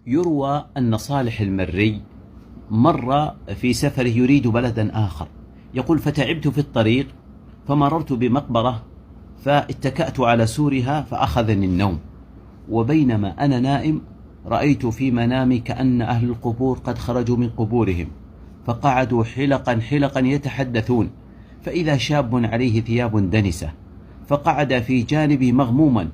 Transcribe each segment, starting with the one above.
يروى أن صالح المري مر في سفره يريد بلدا آخر، يقول: فتعبت في الطريق فمررت بمقبرة فاتكأت على سورها فأخذني النوم، وبينما أنا نائم رأيت في منامي كأن أهل القبور قد خرجوا من قبورهم فقعدوا حلقا حلقا يتحدثون، فإذا شاب عليه ثياب دنسة فقعد في جانبي مغموما،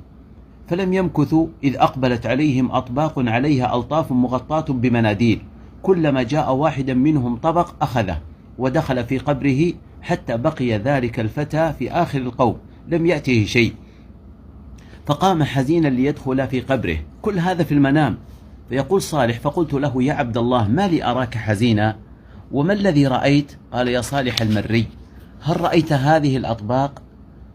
فلم يمكثوا إذ أقبلت عليهم أطباق عليها ألطاف مغطاة بمناديل، كلما جاء واحدا منهم طبق أخذه ودخل في قبره حتى بقي ذلك الفتى في آخر القوم لم يأته شيء، فقام حزينا ليدخل في قبره. كل هذا في المنام. فيقول صالح: فقلت له: يا عبد الله، ما لي أراك حزينا؟ وما الذي رأيت؟ قال: يا صالح المري، هل رأيت هذه الأطباق؟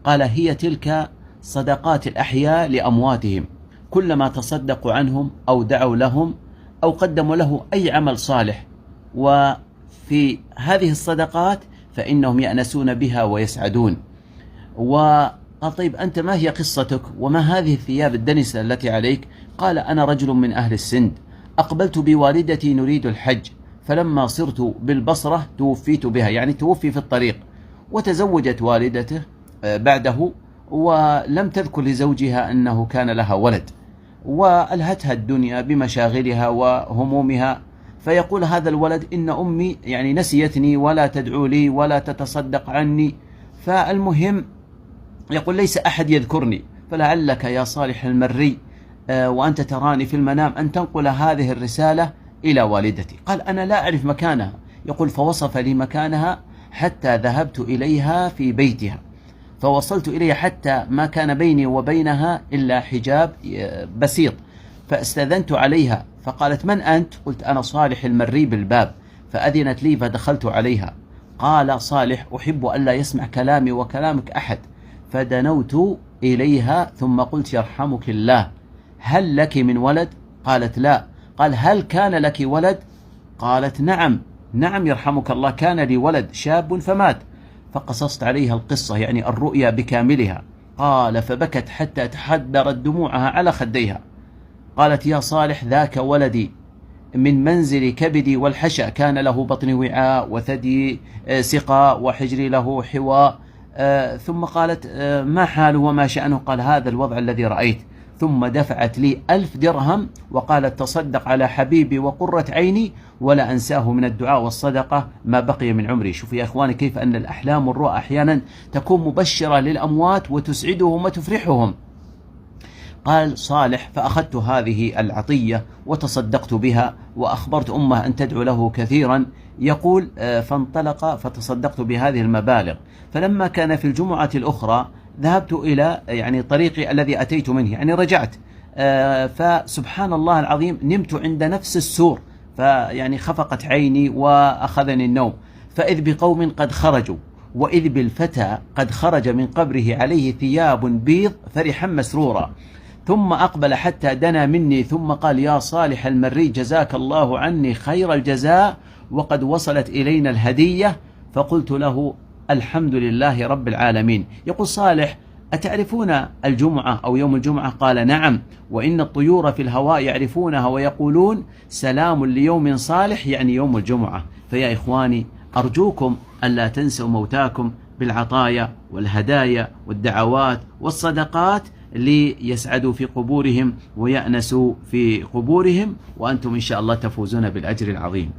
قال: هي تلك صدقات الأحياء لأمواتهم، كلما تصدقوا عنهم أو دعوا لهم أو قدموا له أي عمل صالح، وفي هذه الصدقات فإنهم يأنسون بها ويسعدون. وقال: طيب أنت ما هي قصتك وما هذه الثياب الدنسة التي عليك؟ قال: أنا رجل من أهل السند، أقبلت بوالدتي نريد الحج، فلما صرت بالبصرة توفيت بها، يعني توفي في الطريق، وتزوجت والدته بعده ولم تذكر لزوجها أنه كان لها ولد، وألهتها الدنيا بمشاغلها وهمومها. فيقول هذا الولد: إن أمي يعني نسيتني ولا تدعو لي ولا تتصدق عني. فالمهم يقول: ليس أحد يذكرني، فلعلك يا صالح المري وأنت تراني في المنام أن تنقل هذه الرسالة إلى والدتي. قال: أنا لا أعرف مكانها. يقول: فوصف لي مكانها حتى ذهبت إليها في بيتها، فوصلت إليها حتى ما كان بيني وبينها إلا حجاب بسيط، فاستأذنت عليها فقالت: من أنت؟ قلت: أنا صالح المري بالباب، فأذنت لي فدخلت عليها. قال صالح: أحب أن لا يسمع كلامي وكلامك أحد، فدنوت إليها ثم قلت: يرحمك الله، هل لك من ولد؟ قالت: لا. قال: هل كان لك ولد؟ قالت: نعم يرحمك الله، كان لي ولد شاب فمات. فقصصت عليها القصة يعني الرؤيا بكاملها. قال: فبكت حتى تحدرت دموعها على خديها. قالت: يا صالح، ذاك ولدي من منزل كبدي والحشا، كان له بطن وعاء وثدي سقاء وحجري له حواء. ثم قالت: ما حاله وما شأنه؟ قال: هذا الوضع الذي رأيت. ثم دفعت لي 1000 درهم وقالت: تصدق على حبيبي وقرة عيني ولا أنساه من الدعاء والصدقة ما بقي من عمري. شوفوا يا إخواني كيف أن الأحلام والرؤى أحيانا تكون مبشرة للأموات وتسعدهم وتفرحهم. قال صالح: فأخذت هذه العطية وتصدقت بها وأخبرت أمه أن تدعو له كثيرا. يقول: فانطلق فتصدقت بهذه المبالغ. فلما كان في الجمعة الأخرى ذهبت إلى يعني طريقي الذي أتيت منه، يعني رجعت، فسبحان الله العظيم نمت عند نفس السور، فيعني خفقت عيني وأخذني النوم، فإذ بقوم قد خرجوا، وإذ بالفتى قد خرج من قبره عليه ثياب بيض فرحا مسرورا، ثم أقبل حتى دنا مني ثم قال: يا صالح المري، جزاك الله عني خير الجزاء وقد وصلت إلينا الهدية. فقلت له: الحمد لله رب العالمين. يقول صالح: أتعرفون الجمعة أو يوم الجمعة؟ قال: نعم، وإن الطيور في الهواء يعرفونها ويقولون سلام ليوم صالح، يعني يوم الجمعة. فيا إخواني أرجوكم ألا تنسوا موتاكم بالعطايا والهدايا والدعوات والصدقات ليسعدوا في قبورهم ويأنسوا في قبورهم، وأنتم إن شاء الله تفوزون بالأجر العظيم.